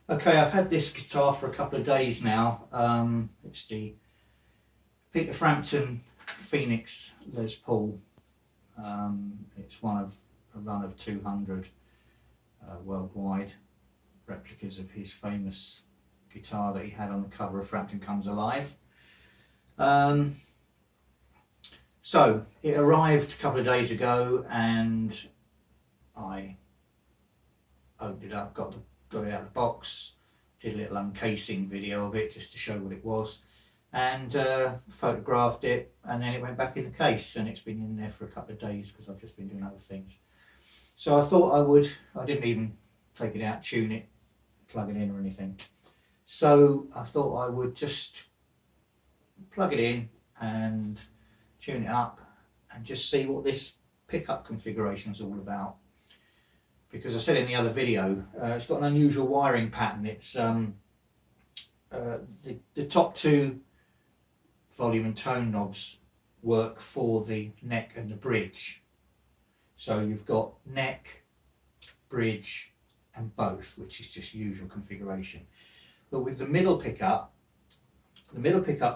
Okay, I've had this guitar for a couple of days now. It's the Frampton Phoenix Les Paul. It's one of a run of 200 worldwide replicas of his famous guitar that he had on the cover of Frampton Comes Alive. So it arrived a couple of days ago, and I opened it up, got it out of the box, did a little uncasing video of it just to show what it was, and photographed it, and then it went back in the case, and it's been in there for a couple of days because I've just been doing other things. So I thought I didn't even take it out, tune it, plug it in or anything. So I thought I would just plug it in and tune it up and just see what this pickup configuration is all about. Because I said in the other video, it's got an unusual wiring pattern. It's the top two volume and tone knobs work for the neck and the bridge. So you've got neck, bridge and both, which is just usual configuration. But with the middle pickup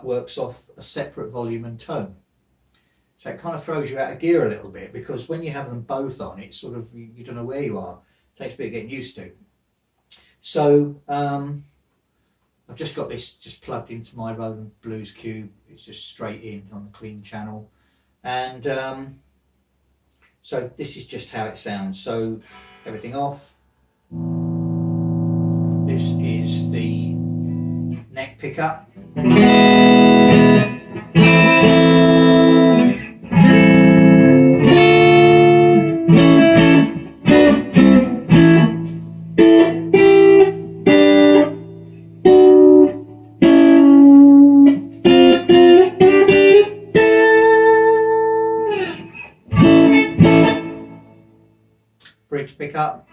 works off a separate volume and tone. So it kind of throws you out of gear a little bit, because when you have them both on, it's sort of, you don't know where you are. It takes a bit of getting used to. So I've just got this just plugged into my Roland Blues Cube. It's just straight in on the clean channel. And so this is just how it sounds. So everything off. This is the neck pickup. Bridge pickup.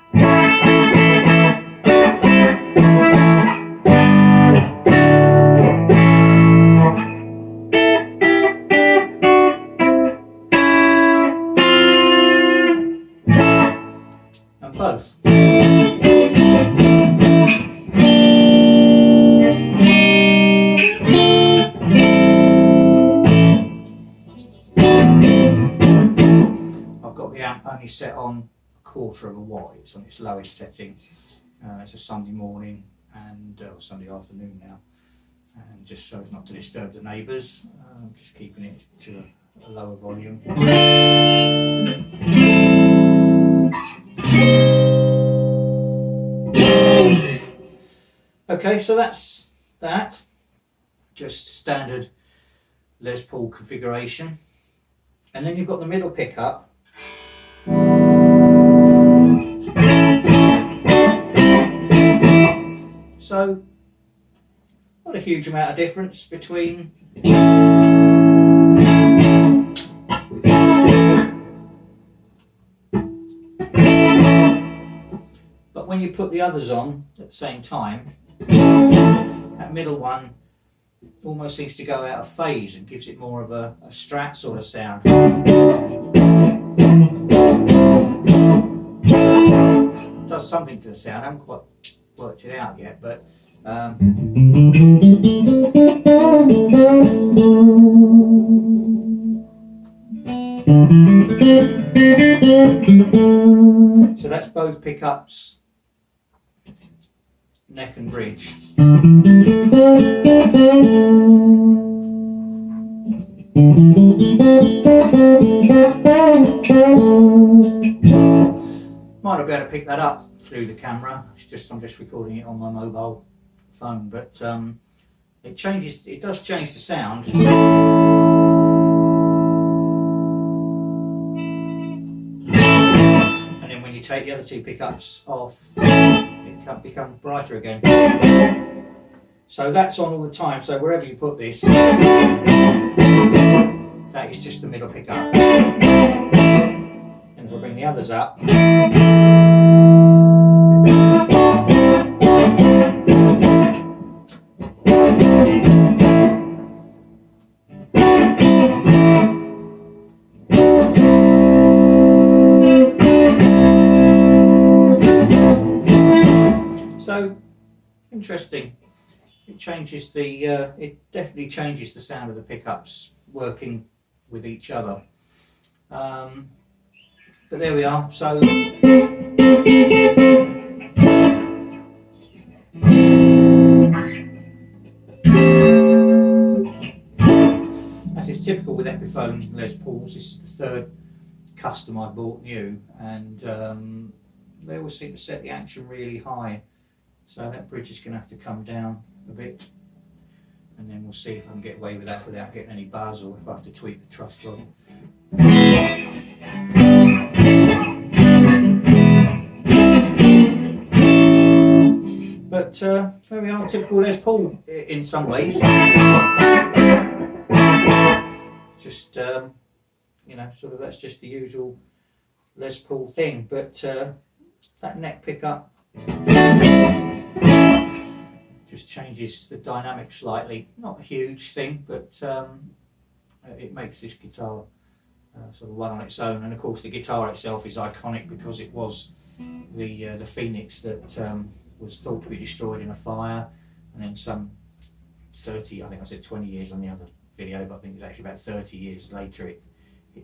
And both. I've got the amp only set on 1/4 of a watt. It's on its lowest setting. It's a Sunday morning and or Sunday afternoon now, and just so as not to disturb the neighbours, I'm just keeping it to a lower volume. Okay, so that's that. Just standard Les Paul configuration, and then you've got the middle pickup. So, not a huge amount of difference between but when you put the others on at the same time, that middle one almost seems to go out of phase and gives it more of a Strat sort of sound. It does something to the sound. I haven't quite worked it out yet, but so that's both pickups, neck and bridge. Might not be able to pick that up through the camera. I'm just recording it on my mobile phone, but it does change the sound. And then when you take the other two pickups off, it can become brighter again. So that's on all the time, so wherever you put this, that is just the middle pickup. And if I bring the others up, so interesting. It changes the, it definitely changes the sound of the pickups working with each other. But there we are. So as is typical with Epiphone Les Pauls, this is the third custom I bought new, and they always seem to set the action really high. So that bridge is going to have to come down a bit, and then we'll see if I can get away with that without getting any buzz, or if I have to tweak the truss rod. But very are, typical Les Paul in some ways. Just you know, sort of that's just the usual Les Paul thing. But that neck pickup just changes the dynamic slightly. Not a huge thing, but it makes this guitar sort of one on its own. And of course, the guitar itself is iconic because it was the Phoenix that was thought to be destroyed in a fire, and then some 30, I think I said 20 years on the other video, but I think it's actually about 30 years later it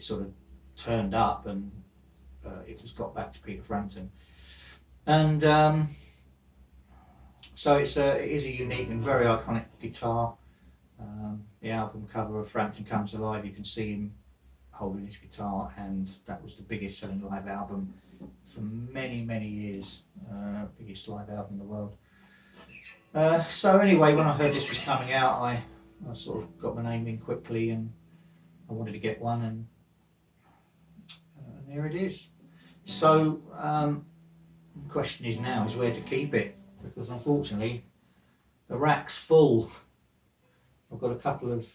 sort of turned up, and it was got back to Peter Frampton. And so it is a unique and very iconic guitar. The album cover of Frampton Comes Alive, you can see him holding his guitar, and that was the biggest selling live album for many years, biggest live album in the world. So anyway, when I heard this was coming out, I sort of got my name in quickly, and I wanted to get one, and there it is. So the question is now is where to keep it, because unfortunately the rack's full. I've got a couple of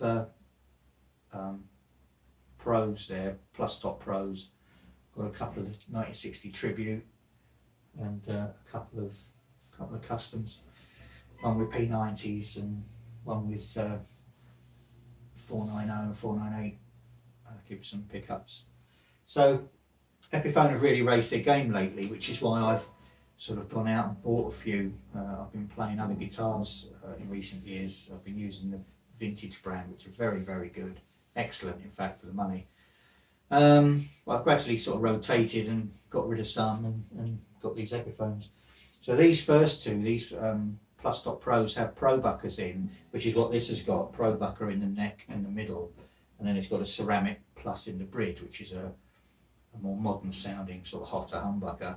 pros there, plus top pros. Got a couple of 1960 tribute, and a couple of customs. One with P90s and one with 490 and 498 Gibson pickups. So Epiphone have really raised their game lately, which is why I've sort of gone out and bought a few. I've been playing other guitars in recent years. I've been using the vintage brand, which are very good, excellent in fact for the money. Well, I've gradually sort of rotated and got rid of some and got these Epiphones. So these first two, these Plus Top Pros, have Pro Buckers in, which is what this has got, Pro Bucker in the neck and the middle, and then it's got a ceramic plus in the bridge, which is a more modern sounding sort of hotter humbucker.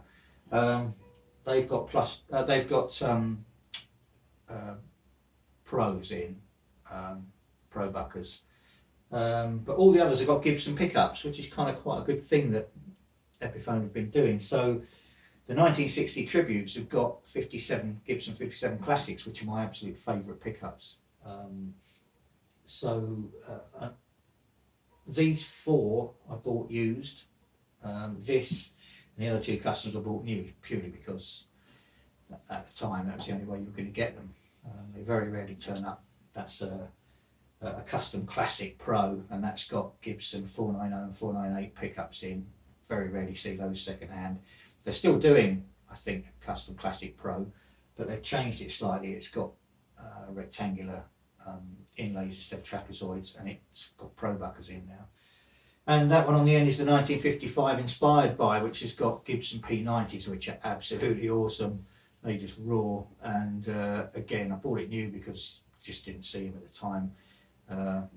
They've got pros in, Pro Buckers. But all the others have got Gibson pickups, which is kind of quite a good thing that Epiphone have been doing. So the 1960 tributes have got Gibson 57 Classics, which are my absolute favourite pickups. These four I bought used. This and the other two customs I bought new, purely because at the time that was the only way you were going to get them. They very rarely turn up. That's a custom classic pro, and that's got Gibson 490 and 498 pickups in. Very rarely see those second hand. They're still doing, I think, a custom classic pro, but they've changed it slightly. It's got rectangular inlays instead of trapezoids, and it's got Pro Buckers in now. And that one on the end is the 1955 Inspired By, which has got Gibson P90s, which are absolutely awesome. They just roar. And again, I bought it new because I just didn't see them at the time.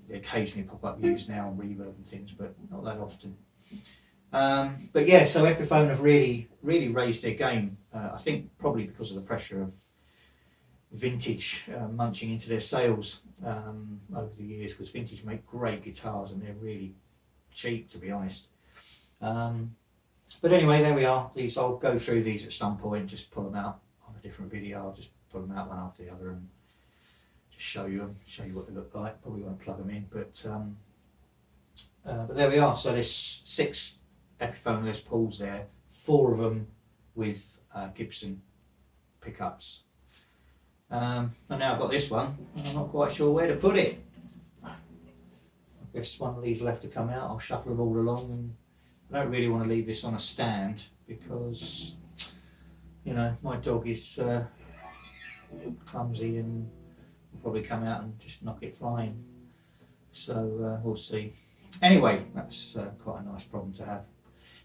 They occasionally pop up used now on Reverb and things, but not that often. But yeah, so Epiphone have really raised their game. I think probably because of the pressure of vintage munching into their sales over the years, because vintage make great guitars and they're really cheap, to be honest. But anyway, there we are. These, I'll go through these at some point, just pull them out on a different video. I'll just pull them out one after the other and just show you what they look like. Probably won't plug them in, but there we are. So there's 6 Epiphone Les Pauls there, 4 of them with Gibson pickups. And now I've got this one, and I'm not quite sure where to put it. I guess one of these left to come out. I'll shuffle them all along, and I don't really want to leave this on a stand because, you know, my dog is clumsy and will probably come out and just knock it flying. So we'll see. Anyway, that's quite a nice problem to have.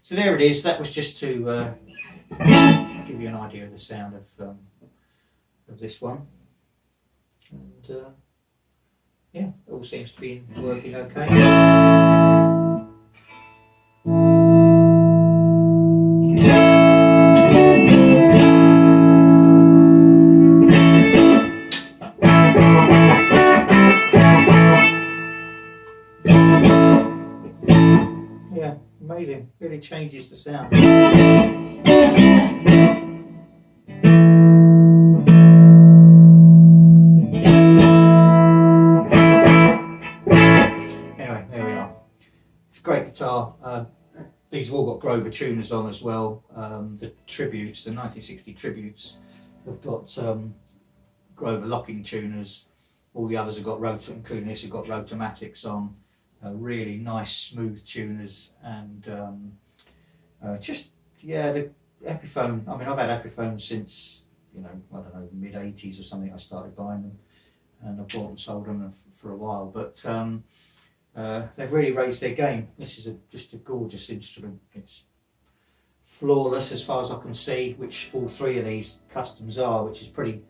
So there it is. That was just to give you an idea of the sound of this one. And yeah, it all seems to be working okay. Yeah, amazing. Really changes the sound. Anyway, there we are. It's a great guitar. These have all got Grover tuners on as well. The tributes, the 1960 tributes, have got Grover locking tuners. All the others have got rotor, including this, have got Rotomatics on. Really nice, smooth tuners, and just the Epiphone. I mean, I've had Epiphones since, you know, I don't know, the mid '80s or something. I started buying them, and I've bought and sold them for a while. But they've really raised their game. This is just a gorgeous instrument. It's flawless as far as I can see, which all three of these customs are, which is pretty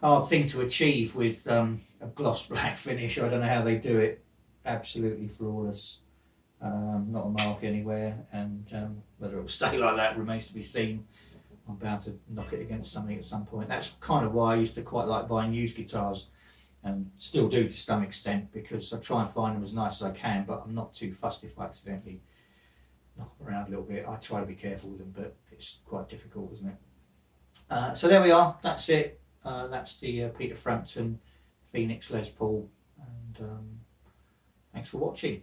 hard thing to achieve with a gloss black finish. I don't know how they do it. Absolutely flawless. Not a mark anywhere, and whether it will stay like that remains to be seen. I'm bound to knock it against something at some point. That's kind of why I used to quite like buying used guitars, and still do to some extent, because I try and find them as nice as I can, but I'm not too fussed if I accidentally knock them around a little bit. I try to be careful with them, but it's quite difficult, isn't it? So there we are, that's it. That's the Peter Frampton Phoenix Les Paul, and thanks for watching.